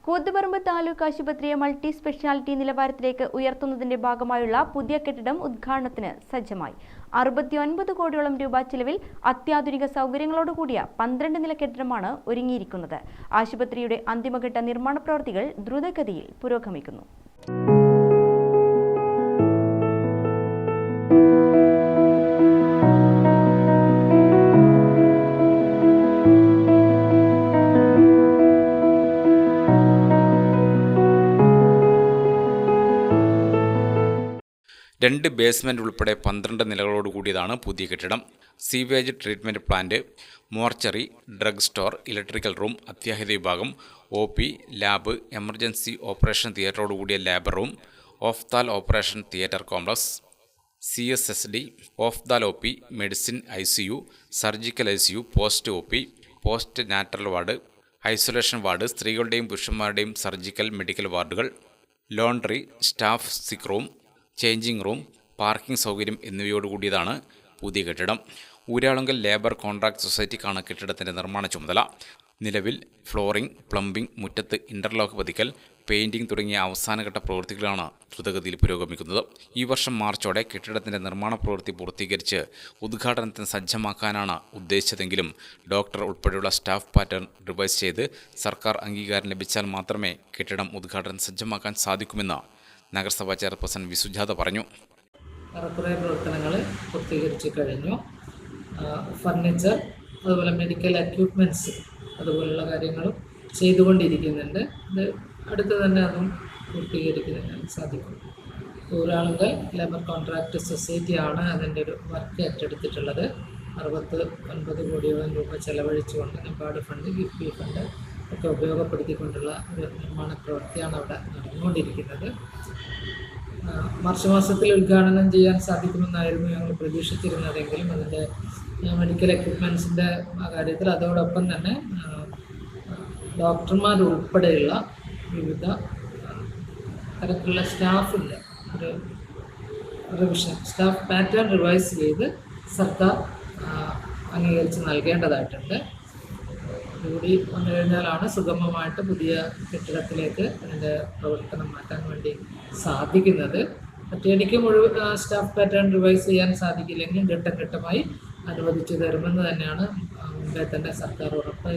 Koothuparamba taluk ആശുപത്രിയെ multi speciality നിലവാരത്തിലേക്ക് ഉയർത്തുന്നതിന്റെ ഭാഗമായുള്ള പുതിയ കെട്ടിടം ഉദ്ഘാടനത്തിന് സജ്ജമായി. 69 കോടിയോളം രൂപ ചിലവിൽ അത്യാധുനിക സൗകര്യങ്ങളോടുകൂടിയ 12 നില കെട്ടിടമാണ് ഒരുങ്ങിയിരിക്കുന്നത്. ആശുപത്രിയുടെ അന്തിമഘട്ട നിർമ്മാണ പ്രവൃത്തികൾ ദ്രുതഗതിയിൽ പുരോഗമിക്കുന്നു. രണ്ട് ബേസ്മെന്റ് ഉൾപ്പെടെ 12 നിലകളോട് കൂടിയതാണ് പുതിയ കെട്ടിടം. Sewage treatment plant, mortuary, drug store, electrical room, അത്യാഹിത വിഭാഗം, OP, ലാബ്, എമർജൻസി ഓപ്പറേഷൻ തിയേറ്ററോടുകൂടിയ lab room, ophthal operation theatre complex, CSSD, ophthal OP, medicine ICU, surgical ICU, post OP, post natal ward, isolation ward, സ്ത്രീകളുടെയും പുരുഷന്മാരുടെയും surgical medical വാർഡുകൾ, laundry, staff sick room, changing room, parking സൗകര്യം എന്നിവയോടുകൂടിയതാണ് പുതിയ കെട്ടിടം. Uralungal labour contract സൊസൈറ്റിക്കാണ് കെട്ടിടത്തിൻ്റെ നിർമ്മാണ ചുമതല. നിലവിൽ ഫ്ലോറിംഗ്, പ്ലംബിംഗ്, മുറ്റത്ത് ഇൻ്റർലോക്ക് പതിക്കൽ, പെയിൻറ്റിംഗ് തുടങ്ങിയ അവസാനഘട്ട പ്രവൃത്തികളാണ് ദ്രുതഗതിയിൽ പുരോഗമിക്കുന്നത്. ഈ വർഷം മാർച്ചോടെ കെട്ടിടത്തിൻ്റെ നിർമ്മാണ പ്രവൃത്തി പൂർത്തീകരിച്ച് ഉദ്ഘാടനത്തിന് സജ്ജമാക്കാനാണ് ഉദ്ദേശിച്ചതെങ്കിലും ഡോക്ടർ ഉൾപ്പെടെയുള്ള സ്റ്റാഫ് പാറ്റേൺ റിവൈസ് ചെയ്ത് സർക്കാർ അംഗീകാരം ലഭിച്ചാൽ മാത്രമേ കെട്ടിടം ഉദ്ഘാടനം സജ്ജമാക്കാൻ സാധിക്കുമെന്ന് നഗരസഭാ ചെയർപേഴ്സൺ വി സുജാത പറഞ്ഞു. കുറേ പ്രവർത്തനങ്ങൾ പൂർത്തീകരിച്ച് കഴിഞ്ഞു. ഫർണിച്ചർ, അതുപോലെ മെഡിക്കൽ എക്യുപ്മെൻറ്റ്സ്, അതുപോലുള്ള കാര്യങ്ങളും ചെയ്തുകൊണ്ടിരിക്കുന്നുണ്ട്. ഇത് അടുത്ത് തന്നെ അതും പൂർത്തീകരിക്കുന്നതിന് സാധിക്കും. ഊരാളുങ്കൽ ലേബർ കോൺട്രാക്ട് സൊസൈറ്റിയാണ് അതിൻ്റെ ഒരു വർക്ക് ഏറ്റെടുത്തിട്ടുള്ളത്. 69 കോടിയോളം രൂപ ചെലവഴിച്ചുകൊണ്ട് നബാർഡ് ഫണ്ട്, കിഫ്ബി ഫണ്ട് ഒക്കെ ഉപയോഗപ്പെടുത്തിക്കൊണ്ടുള്ള ഒരു നിർമ്മാണ പ്രവൃത്തിയാണ് അവിടെ നടന്നുകൊണ്ടിരിക്കുന്നത്. മാർച്ച് മാസത്തിൽ ഉദ്ഘാടനം ചെയ്യാൻ സാധിക്കുമെന്നായിരുന്നു ഞങ്ങൾ പ്രതീക്ഷിച്ചിരുന്നതെങ്കിലും അതിൻ്റെ മെഡിക്കൽ എക്യുപ്മെൻസിൻ്റെ കാര്യത്തിൽ അതോടൊപ്പം തന്നെ ഡോക്ടർമാരുൾപ്പെടെയുള്ള വിവിധ തരത്തിലുള്ള സ്റ്റാഫിൻ്റെ ഒരു റിവിഷൻ, സ്റ്റാഫ് പാറ്റേൺ റിവൈസ് ചെയ്ത് സർക്കാർ അംഗീകരിച്ച് നൽകേണ്ടതായിട്ടുണ്ട്. കൂടി വന്നു കഴിഞ്ഞാലാണ് സുഗമമായിട്ട് പുതിയ കെട്ടിടത്തിലേക്ക് അതിൻ്റെ പ്രവർത്തനം മാറ്റാൻ വേണ്ടി സാധിക്കുന്നത്. ഒറ്റയടിക്ക് മുഴുവൻ സ്റ്റാഫ് പാറ്റേൺ റിവൈസ് ചെയ്യാൻ സാധിക്കില്ലെങ്കിൽ ഘട്ടം ഘട്ടമായി അനുവദിച്ചു തരുമെന്ന് തന്നെയാണ് മുമ്പേ തന്നെ സർക്കാർ ഉറപ്പ്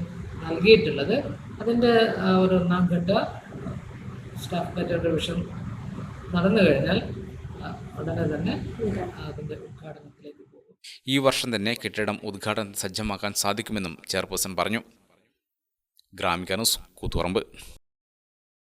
നൽകിയിട്ടുള്ളത്. അതിൻ്റെ ഒരു 1ാം ഘട്ട സ്റ്റാഫ് പാറ്റേൺ റിവിഷൻ നടന്നു കഴിഞ്ഞാൽ ഉടനെ തന്നെ അതിൻ്റെ ഉദ്ഘാടനത്തിലേക്ക് പോകും. ഈ വർഷം തന്നെ കെട്ടിടം ഉദ്ഘാടനം സജ്ജമാക്കാൻ സാധിക്കുമെന്നും ചെയർപേഴ്സൺ പറഞ്ഞു. ഗ്രാമിക ന്യൂസ്, കൂത്തുപറമ്പ്.